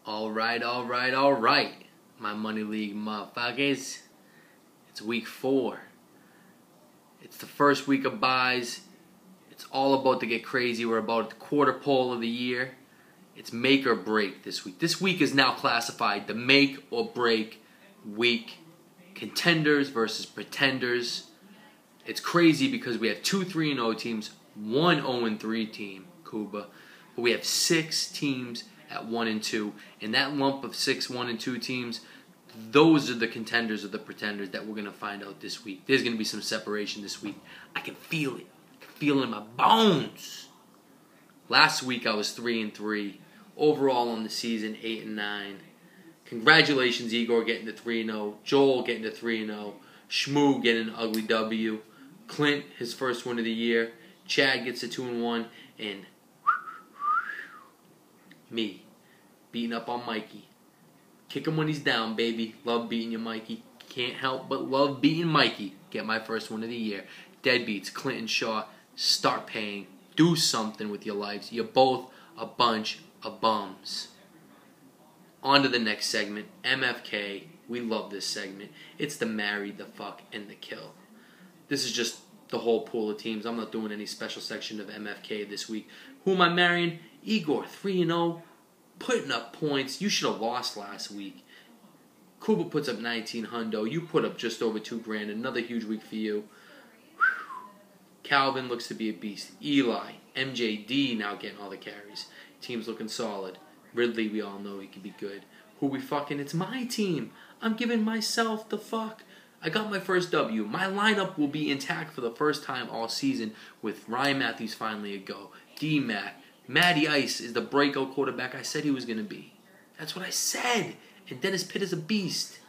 All right. My Money League motherfuckers. It's week 4. It's the first week of buys. It's all about to get crazy. We're about at the quarter pole of the year. It's make or break this week. This week is now classified the make or break week. Contenders versus pretenders. It's crazy because we have 2 3-0 teams, 1 0-3 team, Cuba. But we have 6 teams at 1-2. And that lump of 6 1-2 teams, those are the contenders or the pretenders that we're going to find out this week. There's going to be some separation this week. I can feel it. I can feel it in my bones. Last week I was 3-3. Overall on the season, 8-9. Congratulations, Igor, getting to 3-0. Joel getting to 3-0. Shmoo getting an ugly W. Clint, his first win of the year. Chad gets a 2-1. And me, beating up on Mikey. Kick him when he's down, baby. Love beating you, Mikey. Can't help but love beating Mikey. Get my first win of the year. Deadbeats, Clint and Shaw, start paying. Do something with your lives. You're both a bunch of bums. On to the next segment, MFK. We love this segment. It's the marry, the fuck, and the kill. This is just the whole pool of teams. I'm not doing any special section of MFK this week. Who am I marrying? Igor, 3-0, putting up points. You should have lost last week. Kuba puts up 19 hundo. You put up just over $2,000. Another huge week for you. Calvin looks to be a beast. Eli, MJD now getting all the carries. Team's looking solid. Ridley, we all know he can be good. Who we fucking? It's my team. I'm giving myself the fuck. I got my first W. My lineup will be intact for the first time all season with Ryan Matthews finally a go. D-Mac. Matty Ice is the breakout quarterback I said he was going to be. That's what I said. And Dennis Pitt is a beast.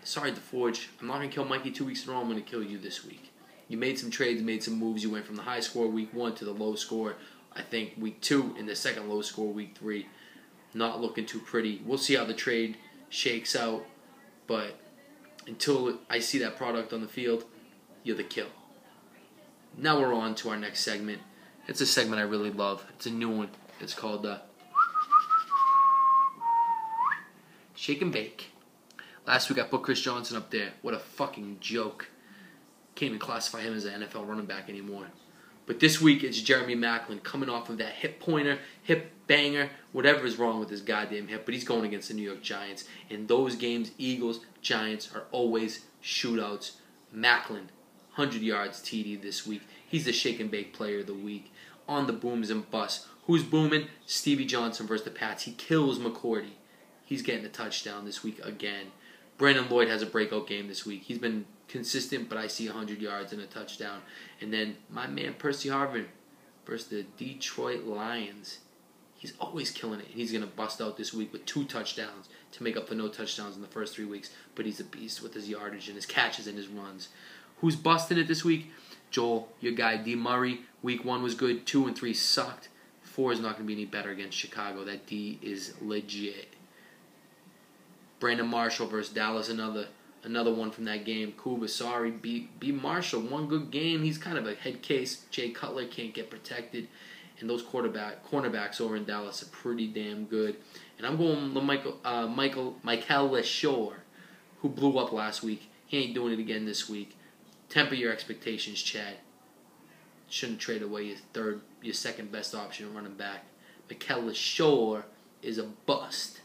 Sorry, DeForge. I'm not going to kill Mikey 2 weeks in a row. I'm going to kill you this week. You made some trades, made some moves. You went from the high score week 1 to the low score, I think, week 2, and the second low score week 3. Not looking too pretty. We'll see how the trade shakes out. But until I see that product on the field, you're the kill. Now we're on to our next segment. It's a segment I really love. It's a new one. It's called Shake and Bake. Last week I put Chris Johnson up there. What a fucking joke. Can't even classify him as an NFL running back anymore. But this week it's Jeremy Maclin coming off of that hip pointer, hip banger, whatever is wrong with his goddamn hip. But he's going against the New York Giants. In those games, Eagles, Giants are always shootouts. Maclin, 100 yards TD this week. He's the shake and bake player of the week. On the booms and busts. Who's booming? Stevie Johnson versus the Pats. He kills McCourty. He's getting a touchdown this week again. Brandon Lloyd has a breakout game this week. He's been consistent, but I see 100 yards and a touchdown. And then my man Percy Harvin versus the Detroit Lions. He's always killing it. He's going to bust out this week with 2 touchdowns to make up for no touchdowns in the first 3 weeks. But he's a beast with his yardage and his catches and his runs. Who's busting it this week? Joel, your guy D. Murray. Week 1 was good. 2 and 3 sucked. 4 is not going to be any better against Chicago. That D is legit. Brandon Marshall versus Dallas. Another one from that game. Cuba, sorry. B. Marshall, one good game. He's kind of a head case. Jay Cutler can't get protected. And those cornerbacks over in Dallas are pretty damn good. And I'm going with Michael LeShore, who blew up last week. He ain't doing it again this week. Temper your expectations, Chad. Shouldn't trade away your second best option running back. Mikel LeShore is a bust.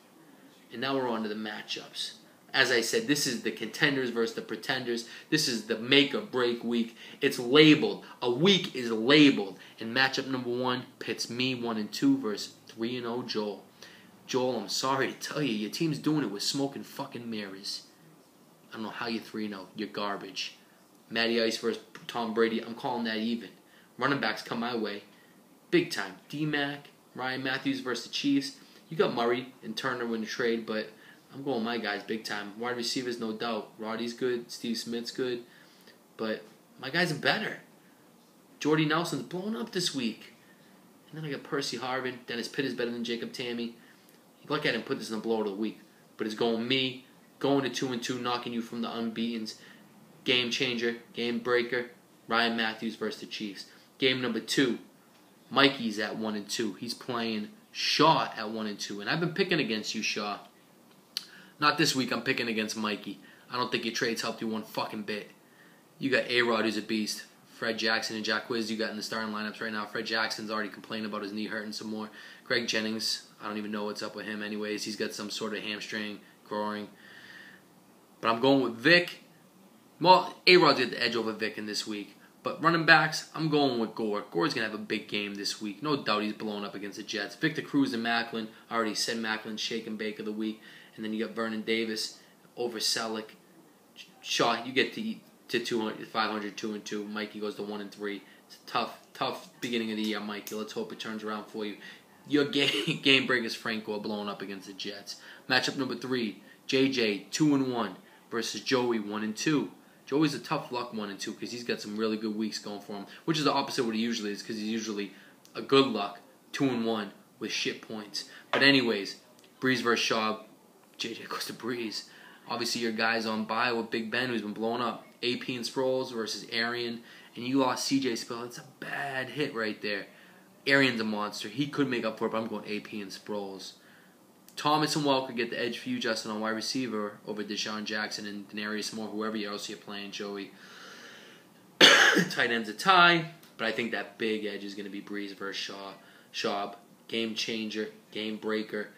And now we're on to the matchups. As I said, this is the contenders versus the pretenders. This is the make or break week. It's labeled. A week is labeled. And matchup number 1 pits me 1-2 versus 3-0 Joel. Joel, I'm sorry to tell you, your team's doing it with smoke and fucking mirrors. I don't know how you're 3-0. You're garbage. Matty Ice versus Tom Brady. I'm calling that even. Running backs come my way. Big time. D-Mac, Ryan Matthews versus the Chiefs. You got Murray and Turner in the trade, but I'm going my guys big time. Wide receivers, no doubt. Roddy's good. Steve Smith's good. But my guys are better. Jordy Nelson's blowing up this week. And then I got Percy Harvin. Dennis Pitt is better than Jacob Tammy. Look at him put this in the blow of the week. But it's going me, going to 2-2, knocking you from the unbeatens. Game changer, game breaker, Ryan Matthews versus the Chiefs. Game number 2, Mikey's at 1-2. He's playing Shaw at 1-2. And I've been picking against you, Shaw. Not this week. I'm picking against Mikey. I don't think your trades helped you one fucking bit. You got A-Rod, who's a beast. Fred Jackson and Jack Wiz you got in the starting lineups right now. Fred Jackson's already complaining about his knee hurting some more. Greg Jennings, I don't even know what's up with him anyways. He's got some sort of hamstring growing. But I'm going with Vic. Well, A-Rod's got the edge over Vic in this week. But running backs, I'm going with Gore. Gore's going to have a big game this week. No doubt he's blowing up against the Jets. Victor Cruz and Macklin. I already said Macklin, shake and bake of the week. And then you got Vernon Davis over Selleck. Shaw, you get to 200, 500, 2-2. Mikey goes to 1-3. It's a tough beginning of the year, Mikey. Let's hope it turns around for you. Your game breakers, Franco, are blowing up against the Jets. Matchup number 3, JJ 2-1 versus Joey 1-2. Joey's a tough luck 1-2 because he's got some really good weeks going for him, which is the opposite of what he usually is because he's usually a good luck 2-1 with shit points. But anyways, Breeze versus Shaw. JJ goes to Breeze. Obviously, your guy's on bye with Big Ben, who's been blowing up. AP and Sproles versus Arian, and you lost CJ Spiller. It's a bad hit right there. Arian's a monster. He could make up for it, but I'm going AP and Sproles. Thomas and Welker get the edge for you, Justin, on wide receiver over Deshaun Jackson and Denarius Moore, whoever else you're playing, Joey. Tight end's a tie, but I think that big edge is going to be Breeze versus Schaub. Game changer, game breaker.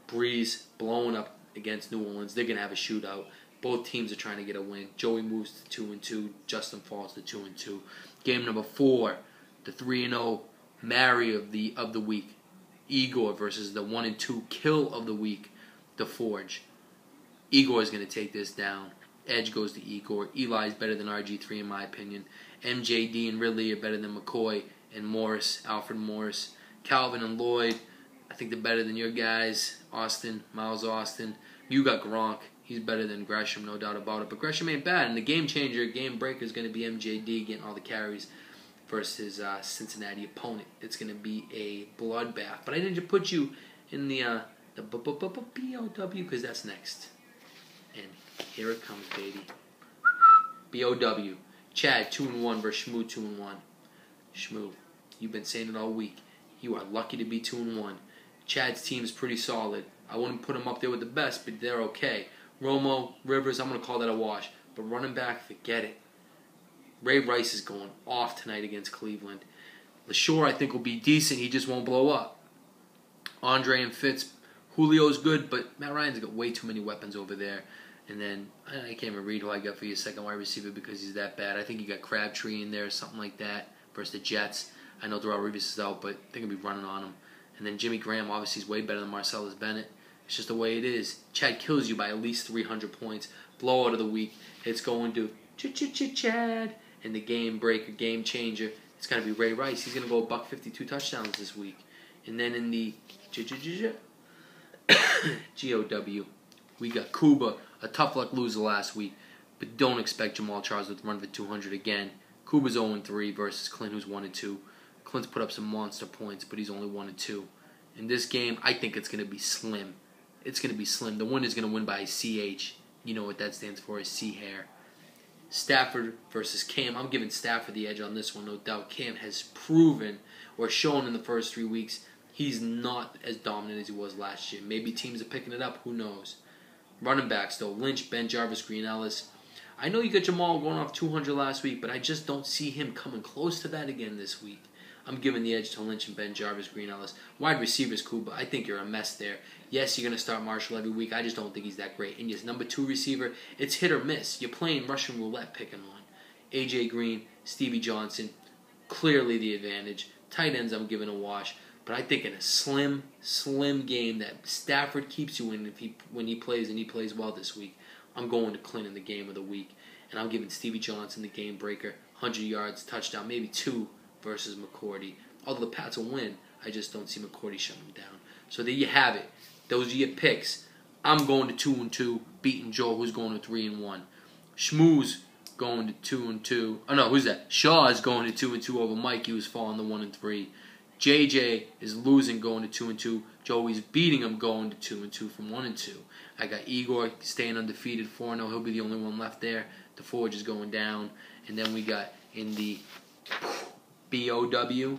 Breeze blowing up against New Orleans. They're going to have a shootout. Both teams are trying to get a win. Joey moves to 2-2. Justin falls to 2-2. Game number 4, the 3-0 marry of the week. Igor versus the 1-2 kill of the week, the Forge. Igor is going to take this down. Edge goes to Igor. Eli's better than RG3 in my opinion. MJD and Ridley are better than McCoy and Morris, Alfred Morris. Calvin and Lloyd, I think they're better than your guys. Austin, Miles Austin. You got Gronk. He's better than Gresham, no doubt about it. But Gresham ain't bad. And the game changer, game breaker is going to be MJD getting all the carries versus his Cincinnati opponent. It's going to be a bloodbath. But I didn't put you in the BOW because that's next. And here it comes, baby. BOW. Chad 2-1 versus Shmoo 2-1. Shmoo, you've been saying it all week. You are lucky to be 2-1. Chad's team is pretty solid. I wouldn't put them up there with the best, but they're okay. Romo, Rivers, I'm going to call that a wash. But running back, forget it. Ray Rice is going off tonight against Cleveland. LaShore, I think, will be decent. He just won't blow up. Andre and Fitz. Julio's good, but Matt Ryan's got way too many weapons over there. And then, I can't even read who I got for your second wide receiver because he's that bad. I think you got Crabtree in there or something like that versus the Jets. I know Darrell Revis is out, but they're going to be running on him. And then Jimmy Graham, obviously, is way better than Marcellus Bennett. It's just the way it is. Chad kills you by at least 300 points. Blowout of the week. It's going to Chad. And the game breaker, game changer, it's going to be Ray Rice. He's going to go $152 touchdowns this week. And then in the GOW, we got Kuba, a tough luck loser last week. But don't expect Jamal Charles to run for 200 again. Kuba's 0-3 versus Clint, who's 1-2. Clint's put up some monster points, but he's only 1-2. In this game, I think it's going to be slim. It's going to be slim. The winner's going to win by CH. You know what that stands for, is C-Hair. Stafford versus Cam. I'm giving Stafford the edge on this one, no doubt. Cam has proven or shown in the first 3 weeks he's not as dominant as he was last year. Maybe teams are picking it up. Who knows? Running backs, though. Lynch, Ben Jarvis, Green Ellis. I know you got Jamal going off 200 last week, but I just don't see him coming close to that again this week. I'm giving the edge to Lynch and Ben Jarvis, Green Ellis. Wide receivers, Kuba. I think you're a mess there. Yes, you're going to start Marshall every week. I just don't think he's that great. And yes, number 2 receiver, it's hit or miss. You're playing Russian roulette picking one. A.J. Green, Stevie Johnson, clearly the advantage. Tight ends, I'm giving a wash. But I think in a slim game that Stafford keeps you in when he plays, and he plays well this week, I'm going to Clint in the game of the week. And I'm giving Stevie Johnson the game breaker. 100 yards, touchdown, maybe 2 versus McCourty. Although the Pats will win, I just don't see McCourty shutting them down. So there you have it. Those are your picks. I'm going to 2-2, beating Joe, who's going to 3-1. Shmoo's going to 2-2. Oh no, who's that? Shaw is going to 2-2 over Mikey, who's falling to 1-3. JJ is losing, going to 2-2. Joey's beating him, going to 2-2 from 1-2. I got Igor staying undefeated, 4-0. He'll be the only one left there. The Forge is going down. And then we got in the BOW,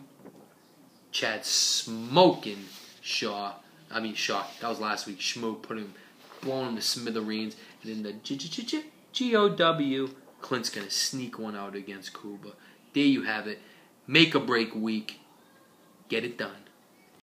Chad smoking Shaw. That was last week. Schmo blowing him to smithereens. And then the GOW. Clint's going to sneak one out against Kuba. There you have it. Make or break week. Get it done.